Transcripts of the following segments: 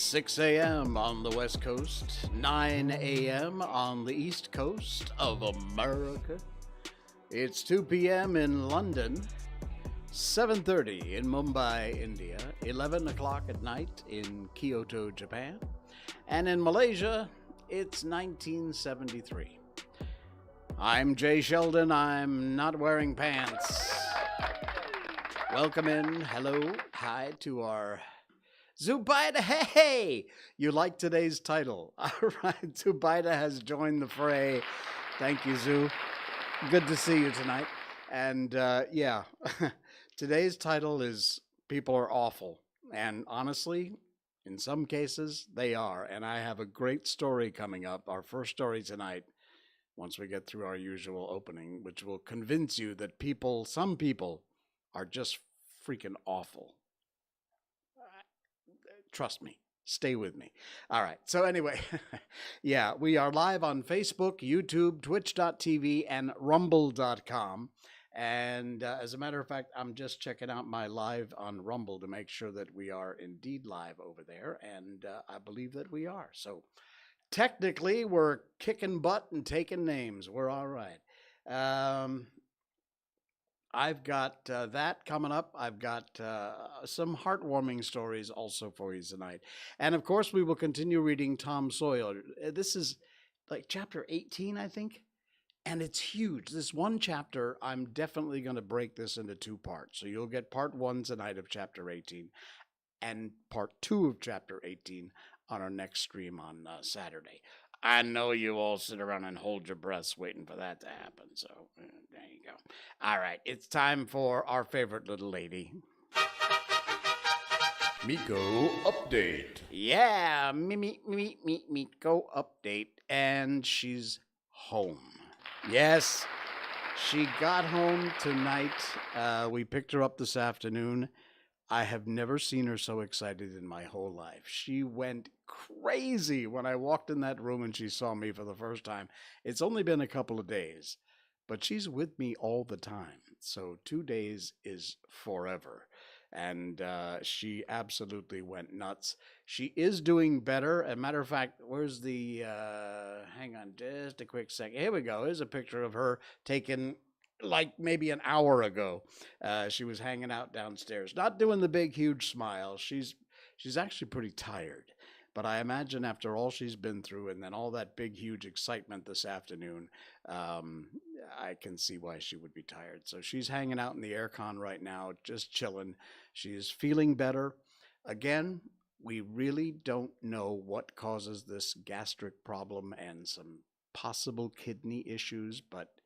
6 a.m. on the West Coast, 9 a.m. on the East Coast of America. It's 2 p.m. in London, 7:30 in Mumbai, India, 11 o'clock at night in Kyoto, Japan, and in Malaysia, it's 1973. I'm Jay Sheldon. I'm not wearing pants. Welcome in, hello, hi to our Zubaida. Hey, you like today's title? All right, Zubaida has joined the fray. Thank you, Zoo. Good to see you tonight. And yeah, today's title is People Are Awful. And honestly, in some cases, they are. And I have a great story coming up, our first story tonight, once we get through our usual opening, which will convince you that some people, are just freaking awful. Trust me. Stay with me. All right. So anyway, yeah, we are live on Facebook, YouTube, twitch.tv, and rumble.com. And as a matter of fact, I'm just checking out my live on Rumble to make sure that we are indeed live over there. And I believe that we are. So technically, we're kicking butt and taking names. We're all right. I've got that coming up. I've got some heartwarming stories also for you tonight. And of course, we will continue reading Tom Sawyer. This is like chapter 18, I think. And it's huge. This one chapter, I'm definitely going to break this into two parts. So you'll get part 1 tonight of chapter 18 and part 2 of chapter 18 on our next stream on Saturday. I know you all sit around and hold your breaths waiting for that to happen. So there you go. All right, it's time for our favorite little lady. Mikko update. Yeah, Mikko update, and she's home. Yes, she got home tonight. We picked her up this afternoon. I have never seen her so excited in my whole life. She went crazy when I walked in that room and she saw me for the first time. It's only been a couple of days, but she's with me all the time. So 2 days is forever. And she absolutely went nuts. She is doing better. As a matter of fact, where's the. Hang on just a quick second. Here we go. Here's a picture of her taken like maybe an hour ago. She was hanging out downstairs, not doing the big, huge smile. She's actually pretty tired. But I imagine after all she's been through and then all that big, huge excitement this afternoon, I can see why she would be tired. So she's hanging out in the aircon right now, just chilling. She's feeling better. Again, we really don't know what causes this gastric problem and some possible kidney issues, but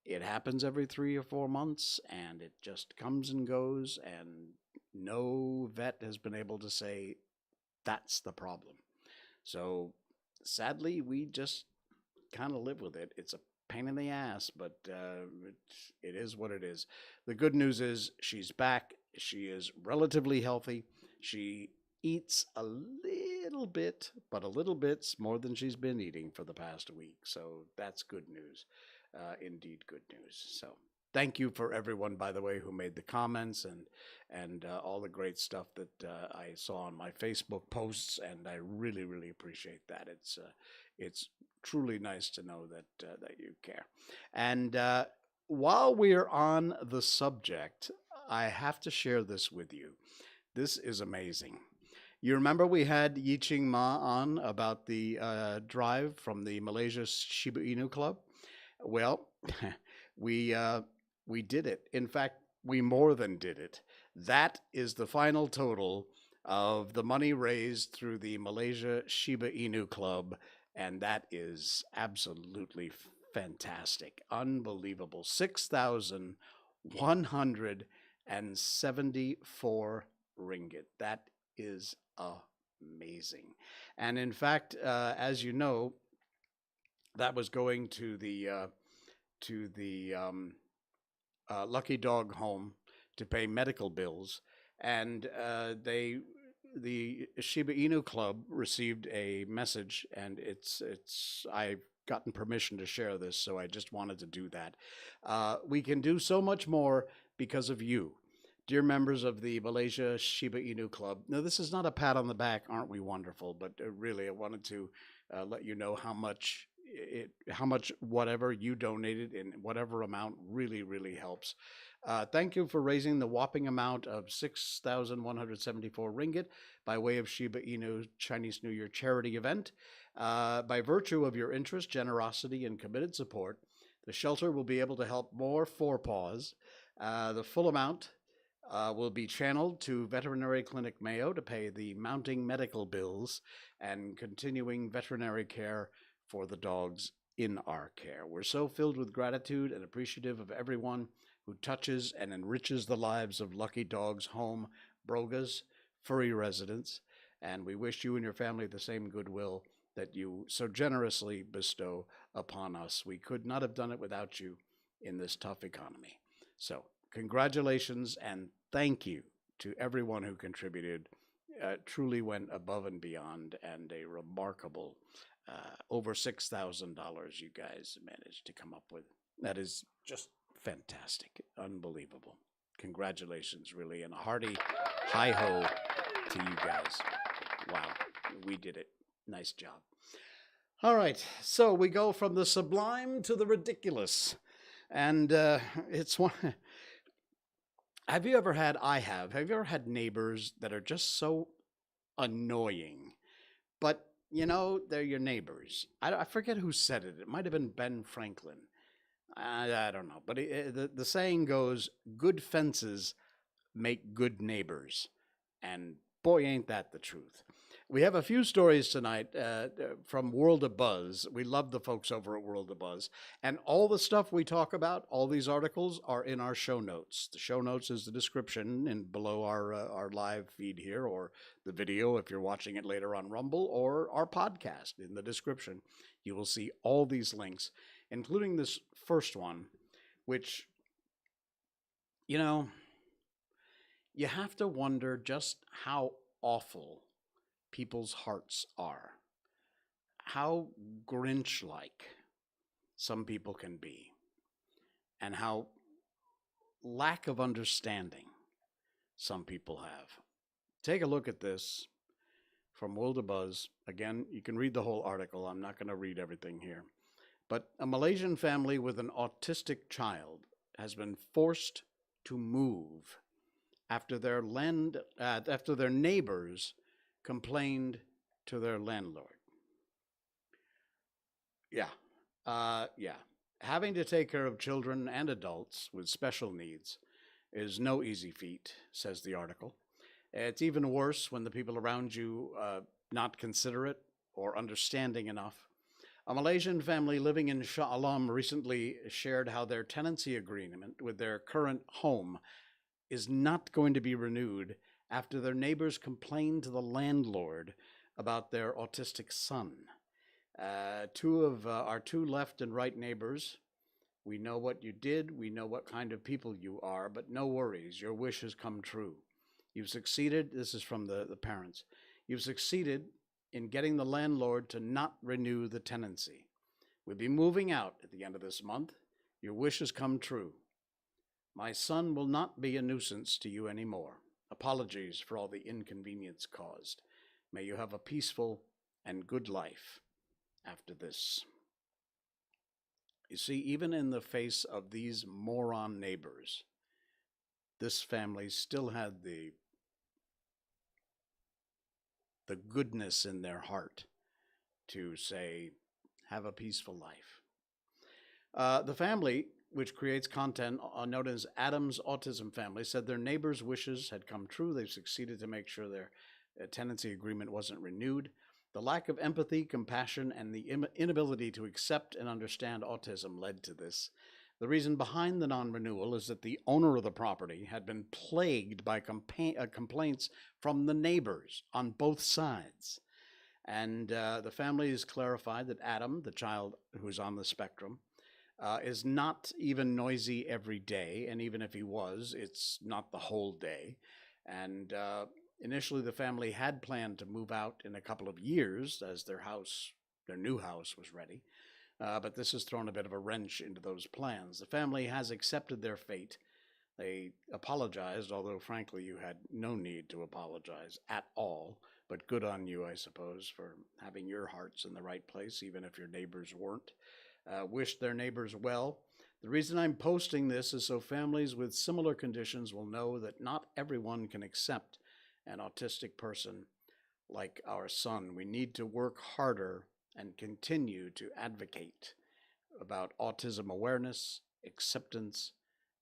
it happens every 3 or 4 months and it just comes and goes, and no vet has been able to say that's the problem. So sadly, we just kind of live with it. It's a pain in the ass, but it is what it is. The good news is she's back. She is relatively healthy. She eats a little bit, but a little bit's more than she's been eating for the past week. So that's good news. Indeed, good news. So thank you for everyone, by the way, who made the comments and all the great stuff that I saw on my Facebook posts, and I really, really appreciate that. It's truly nice to know that you care. And while we're on the subject, I have to share this with you. This is amazing. You remember we had Yiching Ma on about the drive from the Malaysia Shiba Inu Club? Well, we we did it. In fact, we more than did it. That is the final total of the money raised through the Malaysia Shiba Inu Club, and that is absolutely fantastic, unbelievable. 6,174 ringgit. That is amazing. And in fact, as you know, that was going to the Lucky Dog home to pay medical bills, and the Shiba Inu Club received a message, and it's I've gotten permission to share this, so I just wanted to do that. We can do so much more because of you, dear members of the Malaysia Shiba Inu Club. Now, this is not a pat on the back, aren't we wonderful? But really, I wanted to let you know how much whatever you donated in whatever amount really, really helps. Thank you for raising the whopping amount of 6,174 ringgit by way of Shiba Inu Chinese New Year charity event. By virtue of your interest, generosity, and committed support, the shelter will be able to help more forepaws. The full amount will be channeled to Veterinary Clinic Mayo to pay the mounting medical bills and continuing veterinary care for the dogs in our care. We're so filled with gratitude and appreciative of everyone who touches and enriches the lives of Lucky Dog's home, Broga's furry residents, and we wish you and your family the same goodwill that you so generously bestow upon us. We could not have done it without you in this tough economy. So, congratulations and thank you to everyone who contributed. Truly went above and beyond, and a remarkable over $6,000 you guys managed to come up with. That is just fantastic, unbelievable. Congratulations, really, and a hearty hi-ho to you guys. Wow, we did it. Nice job. All right, so we go from the sublime to the ridiculous, and it's one. Have you ever had? Have you ever had neighbors that are just so annoying, but you know they're your neighbors? I forget who said it. It might have been Ben Franklin. I don't know, but the saying goes, "Good fences make good neighbors," and boy, ain't that the truth. We have a few stories tonight from World of Buzz. We love the folks over at World of Buzz. And all the stuff we talk about, all these articles are in our show notes. The show notes is the description and below our live feed here, or the video if you're watching it later on Rumble, or our podcast in the description. You will see all these links, including this first one, which, you know, you have to wonder just how awful people's hearts are, how Grinch-like some people can be, and how lack of understanding some people have. Take a look at this from World of Buzz. Again, you can read the whole article. I'm not going to read everything here. But a Malaysian family with an autistic child has been forced to move after their neighbors complained to their landlord. Yeah. Having to take care of children and adults with special needs is no easy feat, says the article. It's even worse when the people around you not considerate or understanding enough. A Malaysian family living in Shah Alam recently shared how their tenancy agreement with their current home is not going to be renewed after their neighbors complained to the landlord about their autistic son. Two of our two left and right neighbors, we know what you did, we know what kind of people you are, but no worries, your wish has come true. You've succeeded, this is from the parents, you've succeeded in getting the landlord to not renew the tenancy. We'll be moving out at the end of this month. Your wish has come true. My son will not be a nuisance to you anymore. Apologies for all the inconvenience caused. May you have a peaceful and good life after this. You see, even in the face of these moron neighbors, this family still had the goodness in their heart to say, have a peaceful life. The family, which creates content known as Adam's Autism Family, said their neighbors' wishes had come true. They've succeeded to make sure their tenancy agreement wasn't renewed. The lack of empathy, compassion, and the inability to accept and understand autism led to this. The reason behind the non-renewal is that the owner of the property had been plagued by complaints from the neighbors on both sides. And the family has clarified that Adam, the child who's on the spectrum, is not even noisy every day, and even if he was, it's not the whole day. And initially the family had planned to move out in a couple of years as their new house was ready, but this has thrown a bit of a wrench into those plans. The family has accepted their fate. They apologized, although frankly you had no need to apologize at all, but good on you, I suppose, for having your hearts in the right place, even if your neighbors weren't. Wish their neighbors well. The reason I'm posting this is so families with similar conditions will know that not everyone can accept an autistic person like our son. We need to work harder and continue to advocate about autism awareness, acceptance,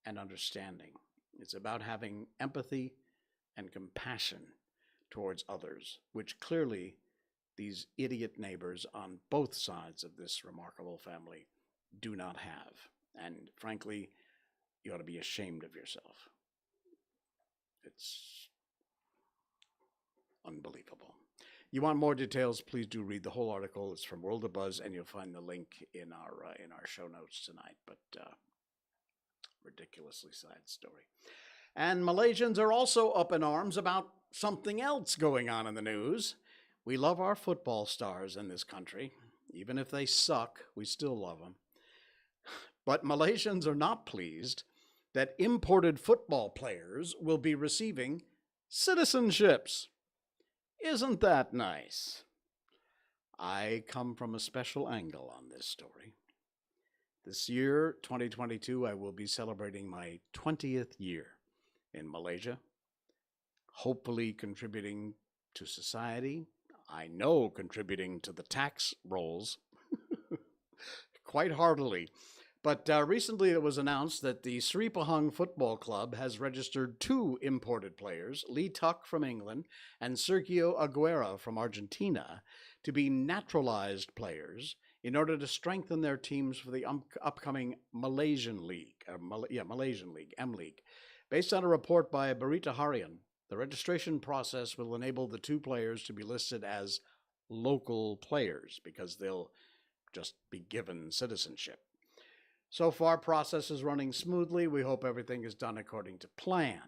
and understanding. It's about having empathy and compassion towards others, which clearly these idiot neighbors on both sides of this remarkable family do not have. And frankly, you ought to be ashamed of yourself. It's unbelievable. You want more details, please do read the whole article. It's from World of Buzz, and you'll find the link in our show notes tonight. But ridiculously sad story. And Malaysians are also up in arms about something else going on in the news. We love our football stars in this country. Even if they suck, we still love them. But Malaysians are not pleased that imported football players will be receiving citizenships. Isn't that nice? I come from a special angle on this story. This year, 2022, I will be celebrating my 20th year in Malaysia, hopefully contributing to society. I know contributing to the tax rolls quite heartily. But recently it was announced that the Sri Pahang Football Club has registered two imported players, Lee Tuck from England and Sergio Aguero from Argentina, to be naturalized players in order to strengthen their teams for the upcoming Malaysian League, Malaysian League, M League. Based on a report by Barita Harian, the registration process will enable the two players to be listed as local players because they'll just be given citizenship. So far, process is running smoothly. We hope everything is done according to plan.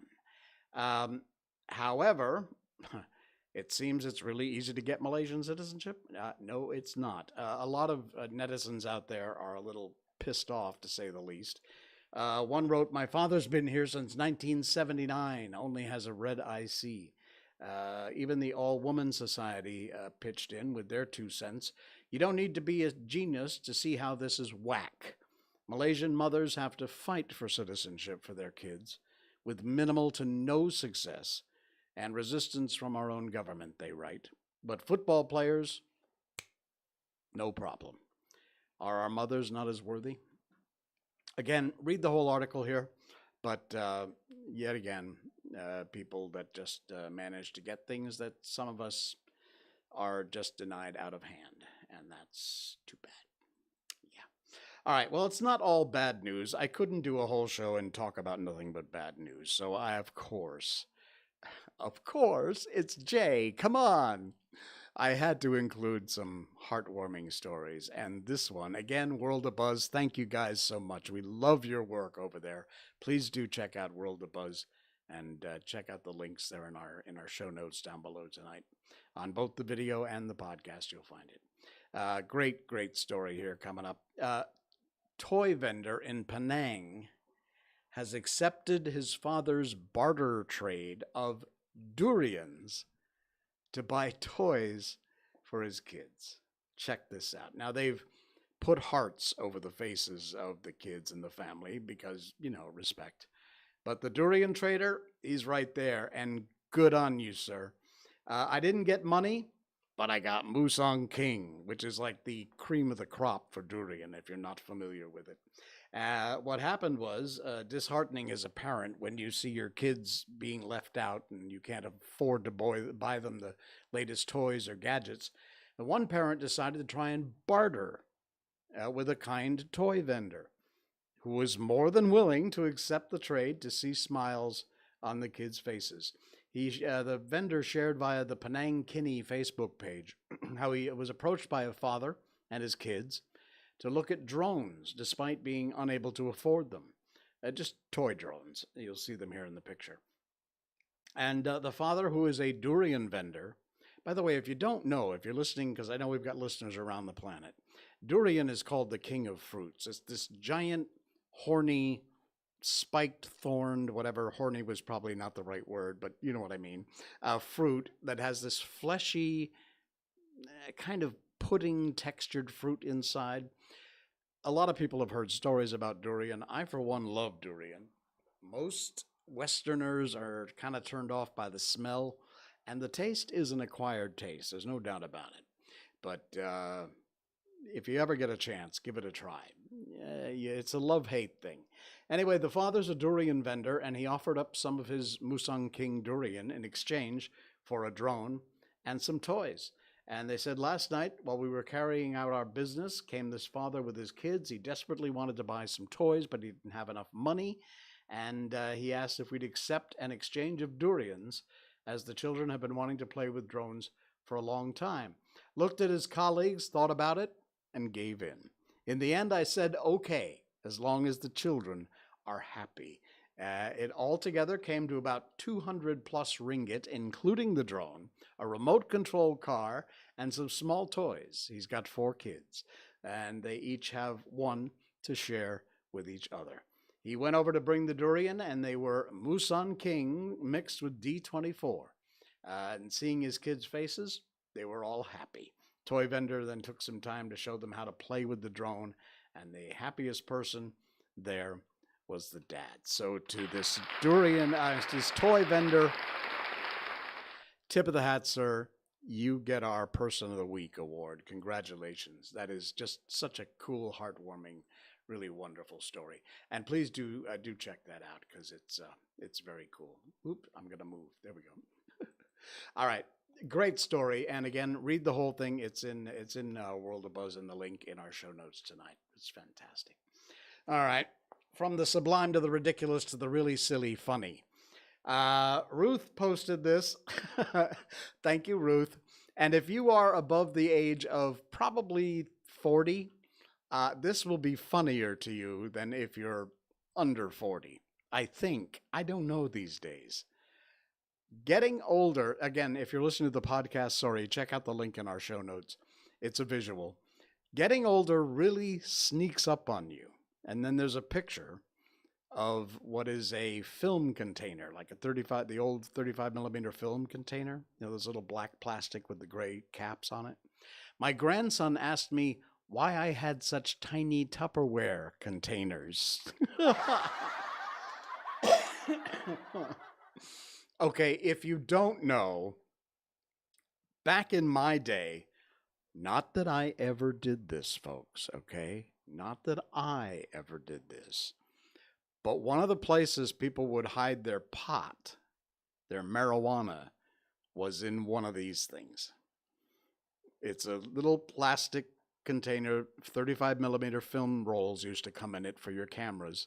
However, it seems it's really easy to get Malaysian citizenship. No, it's not. A lot of netizens out there are a little pissed off, to say the least. One wrote, "My father's been here since 1979, only has a red IC." Even the All-Woman Society pitched in with their 2 cents. "You don't need to be a genius to see how this is whack. Malaysian mothers have to fight for citizenship for their kids, with minimal to no success and resistance from our own government," they write. "But football players, no problem. Are our mothers not as worthy?" Again, read the whole article here, but yet again, people that just manage to get things that some of us are just denied out of hand, and that's too bad. All right, well, it's not all bad news. I couldn't do a whole show and talk about nothing but bad news. So I, of course, it's Jay. Come on. I had to include some heartwarming stories. And this one, again, World of Buzz. Thank you guys so much. We love your work over there. Please do check out World of Buzz and check out the links there in our show notes down below tonight. On both the video and the podcast, you'll find it. Great story here coming up. Toy vendor in Penang has accepted his father's barter trade of durians to buy toys for his kids. Check this out. Now, they've put hearts over the faces of the kids in the family because, respect. But the durian trader, he's right there, and good on you, sir. I didn't get money, but I got Musang King, which is like the cream of the crop for durian, if you're not familiar with it. What happened was, disheartening as a parent when you see your kids being left out and you can't afford to buy them the latest toys or gadgets. One parent decided to try and barter with a kind toy vendor who was more than willing to accept the trade to see smiles on the kids' faces. The vendor shared via the Penang Kinney Facebook page how he was approached by a father and his kids to look at drones despite being unable to afford them. Just toy drones. You'll see them here in the picture. And the father, who is a durian vendor, by the way, if you don't know, if you're listening, because I know we've got listeners around the planet, durian is called the king of fruits. It's this giant, horny, spiked, thorned, whatever, horny was probably not the right word, but you know what I mean, fruit that has this fleshy, kind of pudding textured fruit inside. A lot of people have heard stories about durian. I, for one, love durian. Most Westerners are kind of turned off by the smell, and the taste is an acquired taste. There's no doubt about it. But if you ever get a chance, give it a try. It's a love-hate thing. Anyway, the father's a durian vendor, and he offered up some of his Musang King durian in exchange for a drone and some toys. And they said, last night, while we were carrying out our business, came this father with his kids. He desperately wanted to buy some toys, but he didn't have enough money. And he asked if we'd accept an exchange of durians, as the children have been wanting to play with drones for a long time. Looked at his colleagues, thought about it, and gave in. In the end, I said, okay, as long as the children are happy. It altogether came to about 200 plus ringgit, including the drone, a remote control car, and some small toys. He's got 4 kids, and they each have one to share with each other. He went over to bring the durian, and they were Musang King mixed with D24. And seeing his kids' faces, they were all happy. Toy vendor then took some time to show them how to play with the drone, and the happiest person there was the dad. So to this this toy vendor, tip of the hat, sir. You get our Person of the Week award. Congratulations. That is just such a cool, heartwarming really wonderful story. And please do check that out because it's very cool. Oop, I'm gonna move. There we go. All right, great story. And again, read the whole thing. It's in World of Buzz in the link in our show notes tonight. It's fantastic. All right, from the sublime to the ridiculous to the really silly funny. Ruth posted this. Thank you, Ruth. And if you are above the age of probably 40, this will be funnier to you than if you're under 40. I think. I don't know these days. Getting older, again, if you're listening to the podcast, sorry, check out the link in our show notes. It's a visual. Getting older really sneaks up on you. And then there's a picture of what is a film container, like the old 35 millimeter film container, those little black plastic with the gray caps on it. My grandson asked me why I had such tiny Tupperware containers. Okay, if you don't know, back in my day, not that I ever did this, folks, okay? Not that I ever did this. But one of the places people would hide their pot, their marijuana, was in one of these things. It's a little plastic container, 35 millimeter film rolls used to come in it for your cameras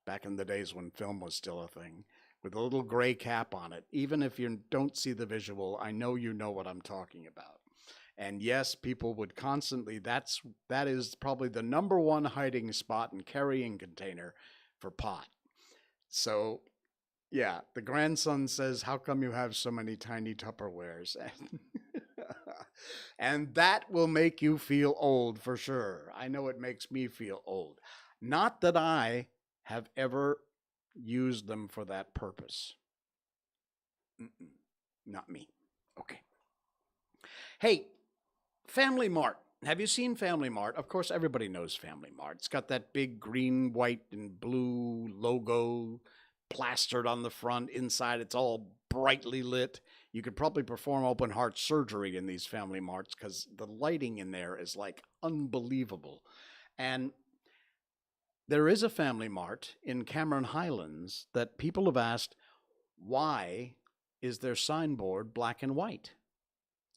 back in the days when film was still a thing, with a little gray cap on it. Even if you don't see the visual, I know you know what I'm talking about. And yes, people would constantly, that is probably the number one hiding spot and carrying container for pot. So, yeah, the grandson says, how come you have so many tiny Tupperwares? And that will make you feel old for sure. I know it makes me feel old. Not that I have ever used them for that purpose. Not me. Okay. Hey, Family Mart. Have you seen Family Mart? Of course, everybody knows Family Mart. It's got that big green, white, and blue logo plastered on the front. Inside, it's all brightly lit. You could probably perform open heart surgery in these Family Marts because the lighting in there is like unbelievable. And there is a Family Mart in Cameron Highlands that people have asked, why is their signboard black and white?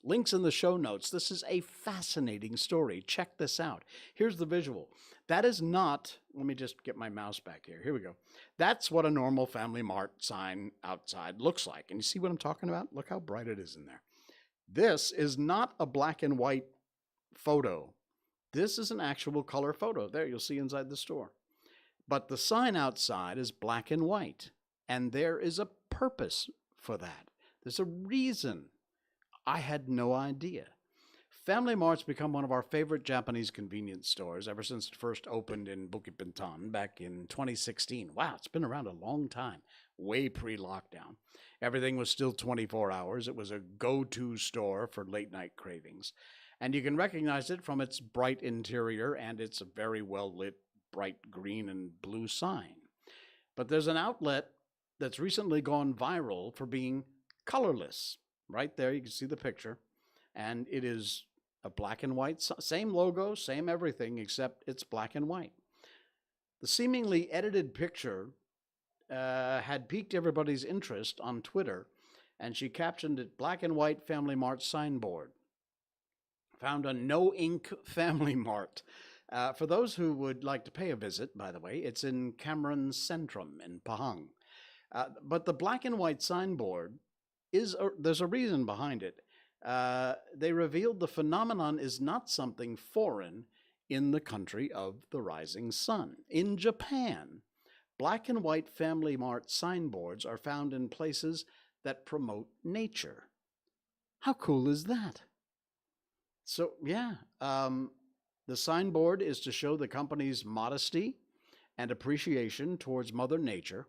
Links in the show notes. This is a fascinating story. Check this out. Here's the visual. That is not, let me just get my mouse back here. Here we go. That's what a normal Family Mart sign outside looks like. And you see what I'm talking about? Look how bright it is in there. This is not a black and white photo. This is an actual color photo. There, you'll see inside the store. But the sign outside is black and white. And there is a purpose for that. There's a reason. I had no idea. Family Mart's become one of our favorite Japanese convenience stores ever since it first opened in Bukit Bintang back in 2016. Wow, it's been around a long time, way pre-lockdown. Everything was still 24 hours. It was a go-to store for late-night cravings. And you can recognize it from its bright interior and its very well-lit bright green and blue sign. But there's an outlet that's recently gone viral for being colorless. Right there, you can see the picture, and it is a black and white, same logo, same everything, except it's black and white. The seemingly edited picture had piqued everybody's interest on Twitter, and she captioned it, "Black and White Family Mart Signboard." Found on No Ink Family Mart. For those who would like to pay a visit, by the way, it's in Cameron Centrum in Pahang. But the black and white signboard, there's a reason behind it. They revealed the phenomenon is not something foreign in the country of the rising sun. In Japan, black and white Family Mart signboards are found in places that promote nature. How cool is that? So, yeah, the signboard is to show the company's modesty and appreciation towards Mother Nature,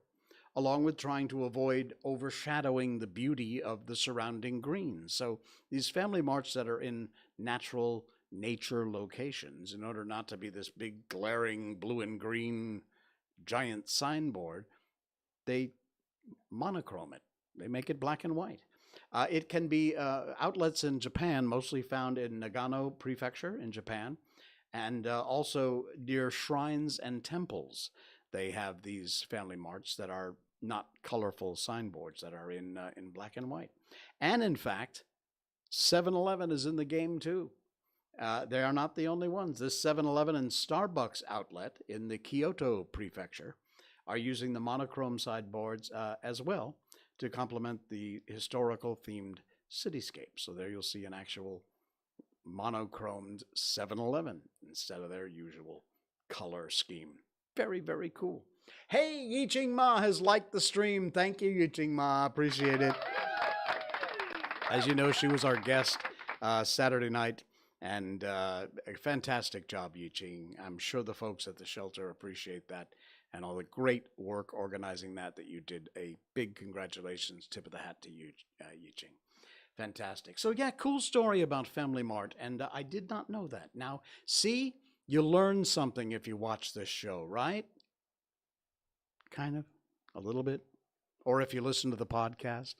along with trying to avoid overshadowing the beauty of the surrounding greens. So these Family Marts that are in natural nature locations, in order not to be this big glaring blue and green giant signboard, they monochrome it. They make it black and white. It can be outlets in Japan, mostly found in Nagano Prefecture in Japan, And also near shrines and temples, they have these family marts that are not colorful signboards that are in black and white. And in fact, 7-Eleven is in the game too. They are not the only ones. This 7-Eleven and Starbucks outlet in the Kyoto prefecture are using the monochrome sideboards as well to complement the historical themed cityscape. So there you'll see an actual monochromed 7-Eleven instead of their usual color scheme. Very, very cool. Hey, Yiching Ma has liked the stream. Thank you, Yiching Ma. Appreciate it. As you know, she was our guest Saturday night, and a fantastic job, Yiching. I'm sure the folks at the shelter appreciate that and all the great work organizing that you did. A big congratulations, tip of the hat to you, Yiching. Fantastic. So yeah, cool story about Family Mart, and I did not know that. Now, see, you learn something if you watch this show, right? Kind of, a little bit, or if you listen to the podcast.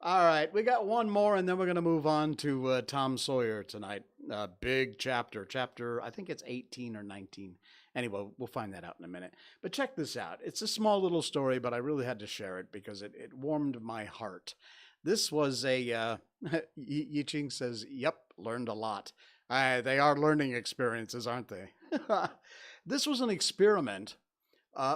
All right, we got one more, and then we're going to move on to Tom Sawyer tonight. Big chapter, I think it's 18 or 19. Anyway, we'll find that out in a minute. But check this out. It's a small little story, but I really had to share it because it warmed my heart. This was a, Yiching says, yep, learned a lot. They are learning experiences, aren't they? This was an experiment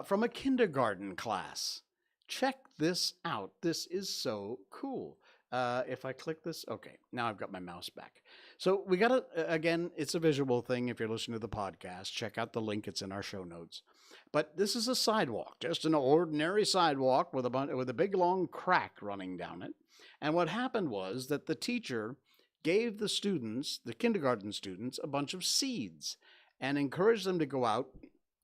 from a kindergarten class. Check this out. This is so cool. If I click this, okay, now I've got my mouse back. So we got to, again, it's a visual thing. If you're listening to the podcast, check out the link. It's in our show notes. But this is a sidewalk, just an ordinary sidewalk with a big long crack running down it. And what happened was that the teacher gave the students, the kindergarten students, a bunch of seeds and encouraged them to go out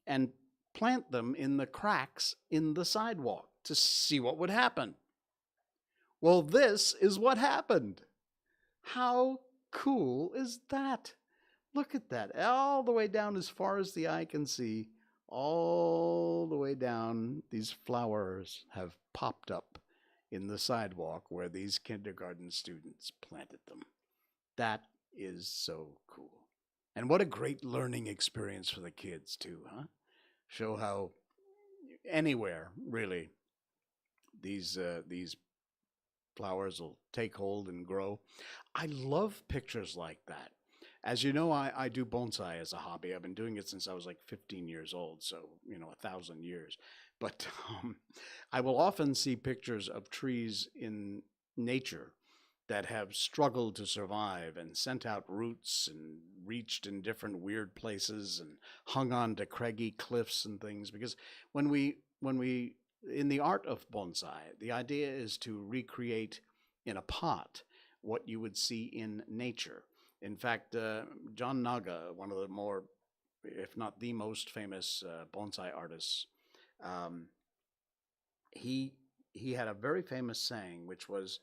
and plant them in the cracks in the sidewalk to see what would happen. Well, this is what happened. How cool is that? Look at that. All the way down as far as the eye can see, all the way down, these flowers have popped up in the sidewalk where these kindergarten students planted them. That is so cool. And what a great learning experience for the kids too, huh? Show how anywhere, really, these flowers will take hold and grow. I love pictures like that. As you know, I do bonsai as a hobby. I've been doing it since I was like 15 years old, so, 1,000 years. But I will often see pictures of trees in nature that have struggled to survive and sent out roots and reached in different weird places and hung on to craggy cliffs and things. Because when we in the art of bonsai, the idea is to recreate in a pot what you would see in nature. In fact, John Naga, one of the more, if not the most famous bonsai artists, he had a very famous saying, which was,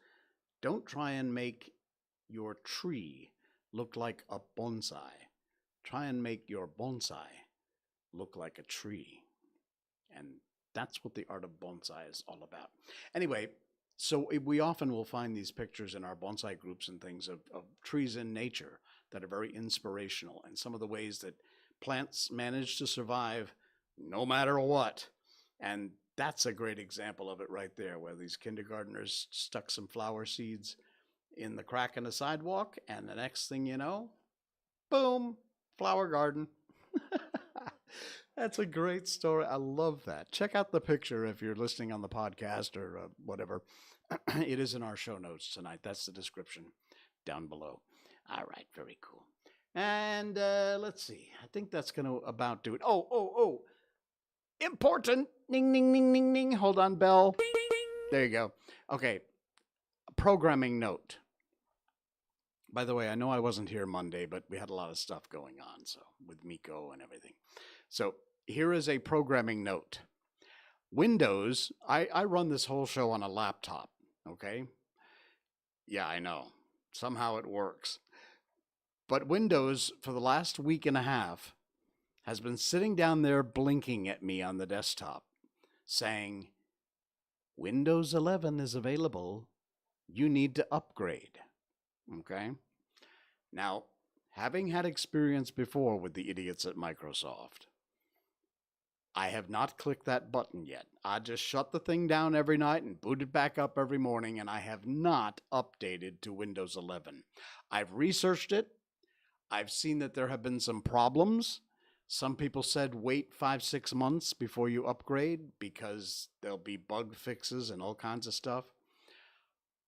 "Don't try and make your tree look like a bonsai. Try and make your bonsai look like a tree." And that's what the art of bonsai is all about. Anyway, so we often will find these pictures in our bonsai groups and things of trees in nature that are very inspirational, and some of the ways that plants manage to survive no matter what. And that's a great example of it right there, where these kindergartners stuck some flower seeds in the crack in the sidewalk, and the next thing you know, boom, flower garden. That's a great story. I love that. Check out the picture if you're listening on the podcast or whatever. It is in our show notes tonight. That's the description down below. All right, very cool. And let's see. I think that's going to about do it. Oh. Important. Ning, ning, ning, ning, ning. Hold on, bell. There you go. Okay. Programming note. By the way, I know I wasn't here Monday, but we had a lot of stuff going on, so with Mikko and everything. So here is a programming note. Windows, I run this whole show on a laptop, okay? Yeah, I know. Somehow it works. But Windows, for the last week and a half, has been sitting down there blinking at me on the desktop, saying, Windows 11 is available. You need to upgrade. Okay? Now, having had experience before with the idiots at Microsoft, I have not clicked that button yet. I just shut the thing down every night and boot it back up every morning, and I have not updated to Windows 11. I've researched it. I've seen that there have been some problems. Some people said wait 5-6 months before you upgrade because there'll be bug fixes and all kinds of stuff.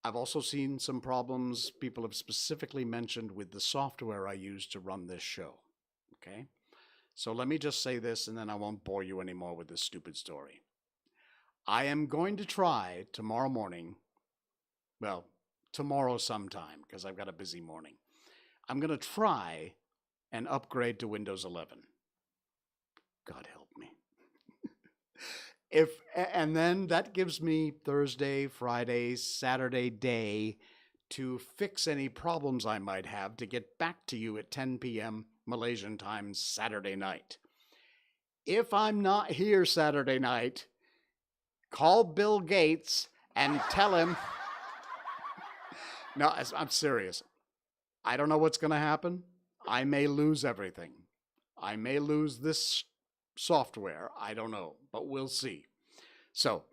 I've also seen some problems people have specifically mentioned with the software I use to run this show. Okay? So let me just say this, and then I won't bore you anymore with this stupid story. I am going to try tomorrow morning, well, tomorrow sometime, because I've got a busy morning. I'm going to try and upgrade to Windows 11. God help me. And then that gives me Thursday, Friday, Saturday day to fix any problems I might have to get back to you at 10 p.m. Malaysian time Saturday night. If I'm not here Saturday night, call Bill Gates and tell him. No, I'm serious. I don't know what's going to happen. I may lose everything. I may lose this software. I don't know, but we'll see. So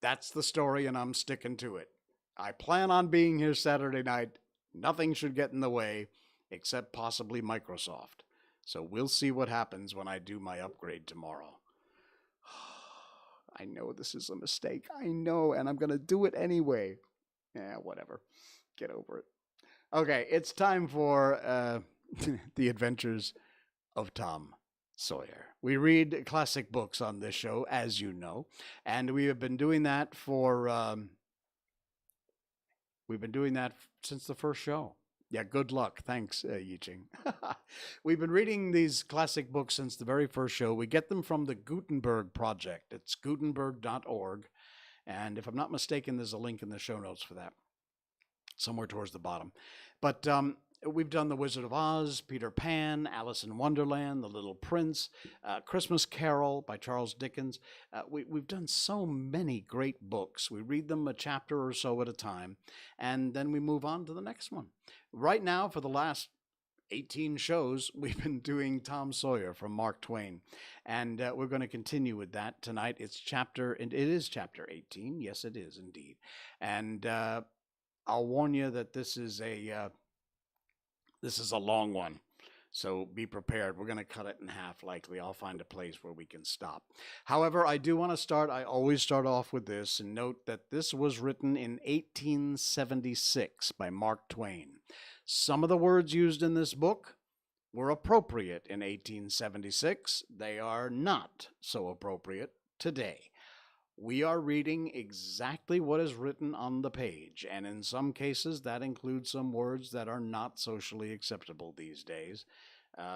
that's the story, and I'm sticking to it. I plan on being here Saturday night. Nothing should get in the way, except possibly Microsoft. So we'll see what happens when I do my upgrade tomorrow. I know this is a mistake. I know, and I'm going to do it anyway. Yeah, whatever. Get over it. Okay, it's time for The Adventures of Tom Sawyer. We read classic books on this show, as you know, and we have been doing that since the first show. Yeah, good luck. Thanks, Yiching. We've been reading these classic books since the very first show. We get them from the Gutenberg Project. It's gutenberg.org. And if I'm not mistaken, there's a link in the show notes for that, somewhere towards the bottom. But we've done The Wizard of Oz, Peter Pan, Alice in Wonderland, The Little Prince, Christmas Carol by Charles Dickens. We've done so many great books. We read them a chapter or so at a time, and then we move on to the next one. Right now, for the last 18 shows, we've been doing Tom Sawyer from Mark Twain, and we're going to continue with that tonight. It is chapter 18. Yes, it is indeed. And I'll warn you that this is a long one, so be prepared. We're going to cut it in half, likely. I'll find a place where we can stop. However, I do want to start. I always start off with this and note that this was written in 1876 by Mark Twain. Some of the words used in this book were appropriate in 1876. They are not so appropriate today. We are reading exactly what is written on the page, and in some cases that includes some words that are not socially acceptable these days,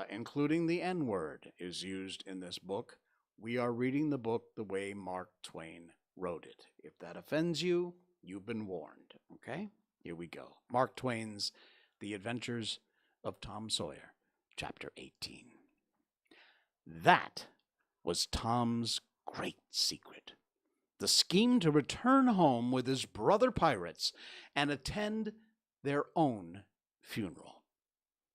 including the N-word is used in this book. We are reading the book the way Mark Twain wrote it. If that offends you, you've been warned, okay? Here we go. Mark Twain's The Adventures of Tom Sawyer, Chapter 18. That was Tom's great secret. The scheme to return home with his brother pirates and attend their own funeral.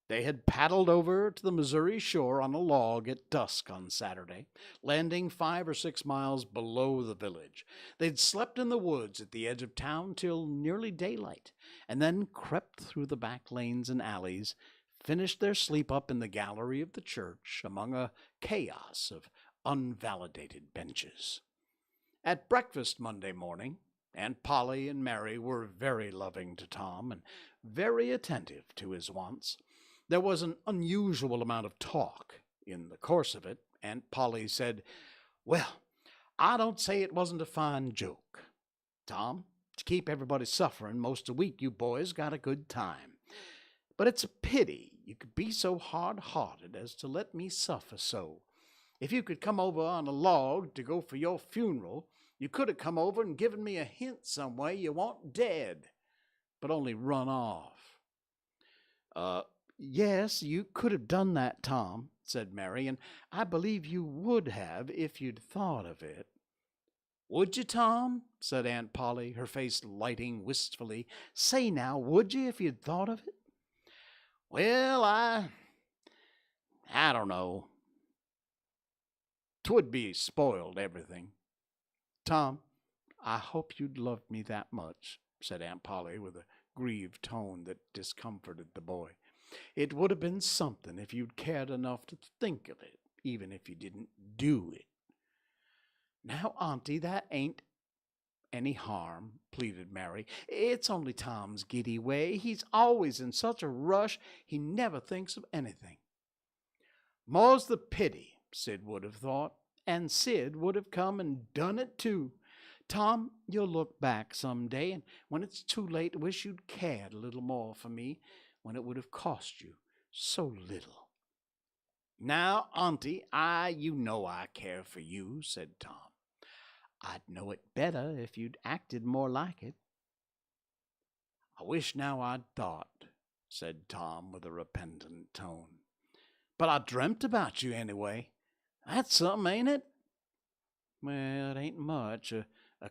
They had paddled over to the Missouri shore on a log at dusk on Saturday, landing 5 or 6 miles below the village. They'd slept in the woods at the edge of town till nearly daylight, and then crept through the back lanes and alleys, finished their sleep up in the gallery of the church among a chaos of unvalidated benches. At breakfast Monday morning, Aunt Polly and Mary were very loving to Tom and very attentive to his wants. There was an unusual amount of talk. In the course of it, Aunt Polly said, "Well, I don't say it wasn't a fine joke. Tom, to keep everybody suffering most of the week, you boys got a good time. But it's a pity you could be so hard-hearted as to let me suffer so. If you could come over on a log to go for your funeral, you could have come over and given me a hint some way you weren't dead, but only run off." Yes, you could have done that, Tom," said Mary, "and I believe you would have if you'd thought of it." "Would you, Tom?" said Aunt Polly, her face lighting wistfully. "Say now, would you if you'd thought of it?" Well, I don't know. 'Twould be spoiled everything. Tom, I hope you'd loved me that much, said Aunt Polly with a grieved tone that discomforted the boy. It would have been something if you'd cared enough to think of it, even if you didn't do it. Now, Auntie, that ain't any harm, pleaded Mary. It's only Tom's giddy way. He's always in such a rush, he never thinks of anything. More's the pity, Sid would have thought, and Sid would have come and done it too. Tom, you'll look back some day, and when it's too late, wish you'd cared a little more for me when it would have cost you so little. Now, Auntie, you know I care for you, said Tom. I'd know it better if you'd acted more like it. I wish now I'd thought, said Tom with a repentant tone. But I dreamt about you anyway. That's something, ain't it? Well, it ain't much. A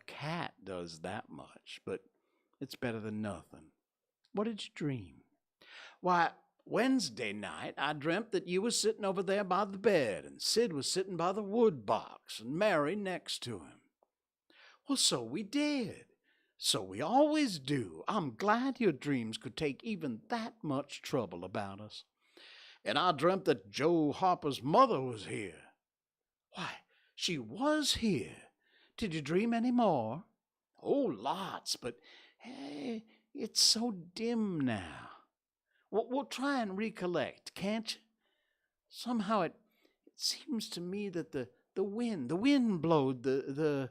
cat does that much, but it's better than nothing. What did you dream? Why, Wednesday night I dreamt that you was sitting over there by the bed, and Sid was sitting by the wood box, and Mary next to him. Well, so we did. So we always do. I'm glad your dreams could take even that much trouble about us. And I dreamt that Joe Harper's mother was here. Why, she was here. Did you dream any more? Oh, lots, but it's so dim now. We'll try and recollect, can't you? Somehow it seems to me that the wind blowed the...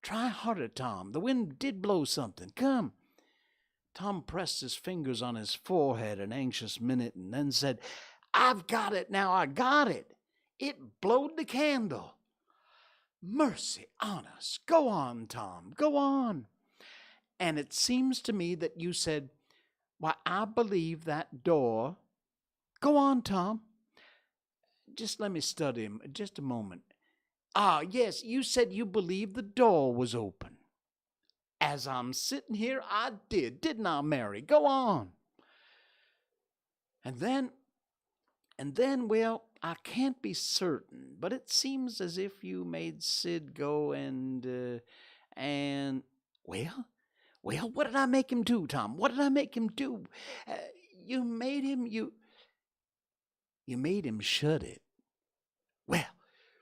Try harder, Tom. The wind did blow something. Come. Tom pressed his fingers on his forehead an anxious minute and then said, I've got it now. I got it. It blowed the candle. Mercy on us. Go on, Tom. Go on. And it seems to me that you said, why, I believe that door. Go on, Tom. Just let me study him just a moment. Ah, yes, you said you believed the door was open. As I'm sitting here, I did, didn't I, Mary? Go on. And then, well, I can't be certain, but it seems as if you made Sid go and, well, what did I make him do, Tom? What did I make him do? You made him shut it. Well,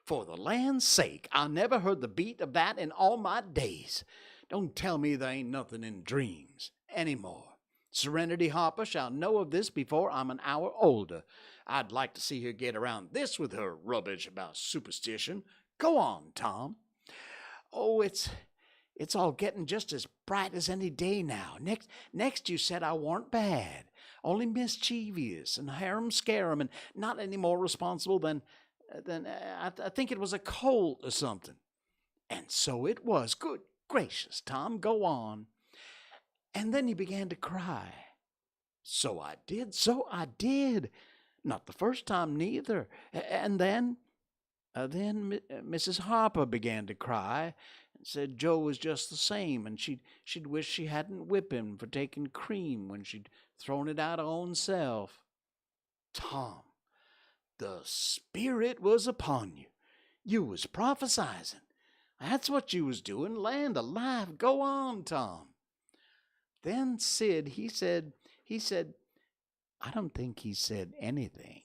for the land's sake, I never heard the beat of that in all my days. Don't tell me there ain't nothing in dreams anymore. Serenity Harper shall know of this before I'm an hour older. I'd like to see her get around this with her rubbish about superstition. Go on, Tom. Oh, it's all getting just as bright as any day now. Next you said I warn't bad, only mischievous and harum-scarum and not any more responsible than I think it was a cold or something. And so it was. Good gracious, Tom, go on. And then you began to cry. So I did. Not the first time neither. And then Mrs. Harper began to cry and said Joe was just the same, and she'd wish she hadn't whipped him for taking cream when she'd thrown it out her own self. Tom, the Spirit was upon you. You was prophesizing. That's what you was doing. Land alive. Go on, Tom. Then Sid, he said, I don't think he said anything,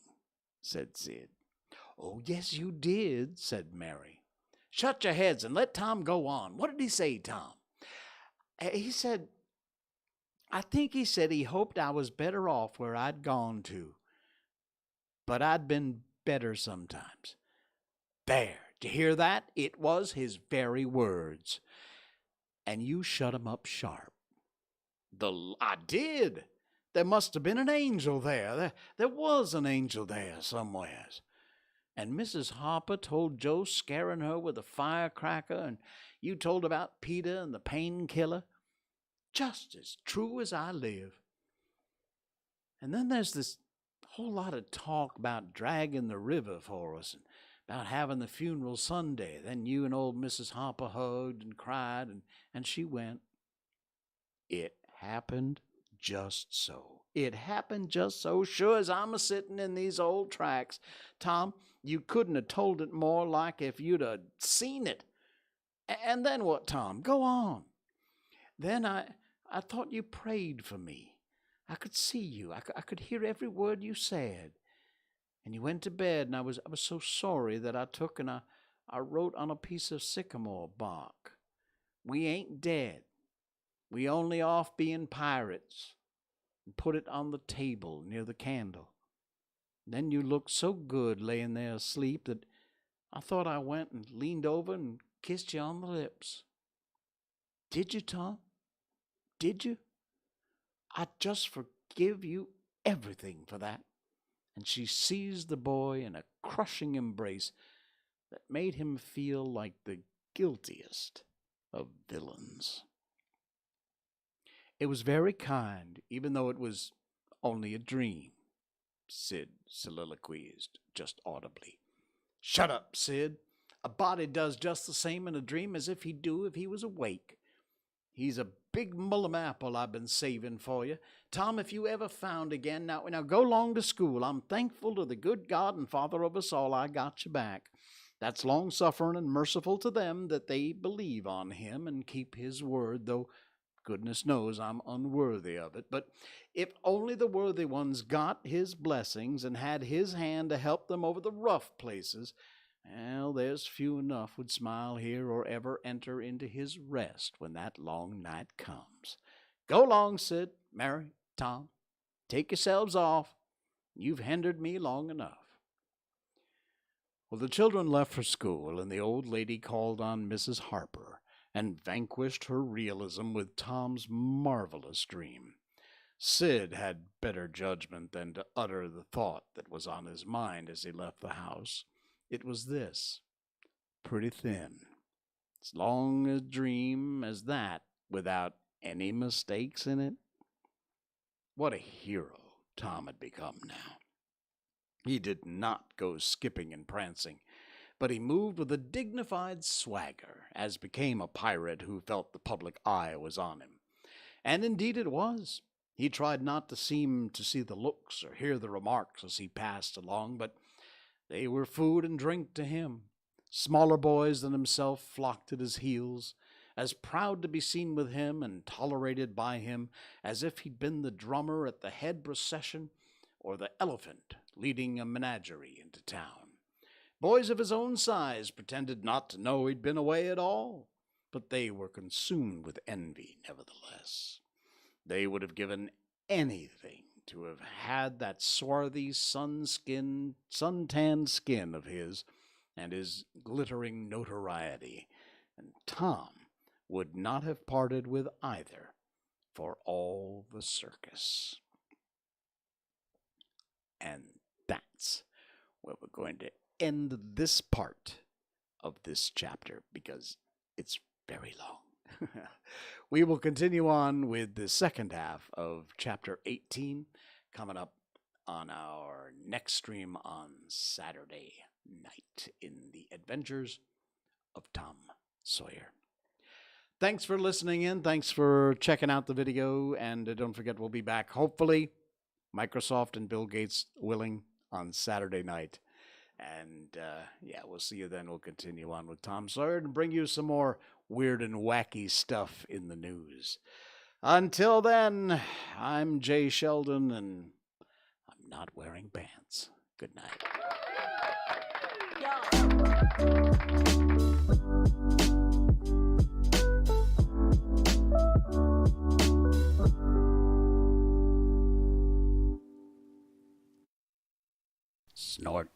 said Sid. Oh, yes, you did, said Mary. Shut your heads and let Tom go on. What did he say, Tom? I think he said he hoped I was better off where I'd gone to. But I'd been better sometimes. There, did you hear that? It was his very words. And you shut 'em up sharp. I did. There must have been an angel there. There was an angel there somewheres. And Mrs. Harper told Joe scaring her with a firecracker, and you told about Peter and the painkiller. Just as true as I live. And then there's this whole lot of talk about dragging the river for us and about having the funeral Sunday. Then you and old Mrs. Harper hugged and cried, and she went. It happened just so. It happened just so, sure as I'm a-sitting in these old tracks. Tom, you couldn't have told it more like if you'd have seen it. And then what, Tom? Go on. Then I thought you prayed for me. I could see you. I could hear every word you said. And you went to bed, and I was so sorry that I took and I wrote on a piece of sycamore bark. We ain't dead. We only off being pirates. And put it on the table near the candle. Then you looked so good laying there asleep that I thought I went and leaned over and kissed you on the lips. Did you, Tom? Did you? I just forgive you everything for that. And she seized the boy in a crushing embrace that made him feel like the guiltiest of villains. It was very kind, even though it was only a dream, Sid soliloquized just audibly. Shut up, Sid. A body does just the same in a dream as if he'd do if he was awake. He's a big mullum apple I've been saving for you. Tom, if you ever found again, now go along to school. I'm thankful to the good God and Father of us all I got you back. That's long-suffering and merciful to them that they believe on him and keep his word, though goodness knows I'm unworthy of it. But if only the worthy ones got his blessings and had his hand to help them over the rough places, well, there's few enough would smile here or ever enter into his rest when that long night comes. Go along, Sid, Mary, Tom. Take yourselves off. You've hindered me long enough. Well, the children left for school, and the old lady called on Mrs. Harper and vanquished her realism with Tom's marvelous dream. Sid had better judgment than to utter the thought that was on his mind as he left the house. It was this: pretty thin. As long a dream as that, without any mistakes in it. What a hero Tom had become now. He did not go skipping and prancing, but he moved with a dignified swagger, as became a pirate who felt the public eye was on him. And indeed it was. He tried not to seem to see the looks or hear the remarks as he passed along, but they were food and drink to him. Smaller boys than himself flocked at his heels, as proud to be seen with him and tolerated by him as if he'd been the drummer at the head procession or the elephant leading a menagerie into town. Boys of his own size pretended not to know he'd been away at all, but they were consumed with envy nevertheless. They would have given anything to have had that swarthy, sun-tanned skin of his and his glittering notoriety, and Tom would not have parted with either for all the circus. And that's where we're going to end this part of this chapter, because it's very long. We will continue on with the second half of chapter 18 coming up on our next stream on Saturday night in the adventures of Tom Sawyer. Thanks for listening in. Thanks for checking out the video. And don't forget, we'll be back, hopefully, Microsoft and Bill Gates willing, on Saturday night. And we'll see you then. We'll continue on with Tom Sawyer and bring you some more weird and wacky stuff in the news. Until then, I'm Jay Sheldon, and I'm not wearing pants. Good night. Snort.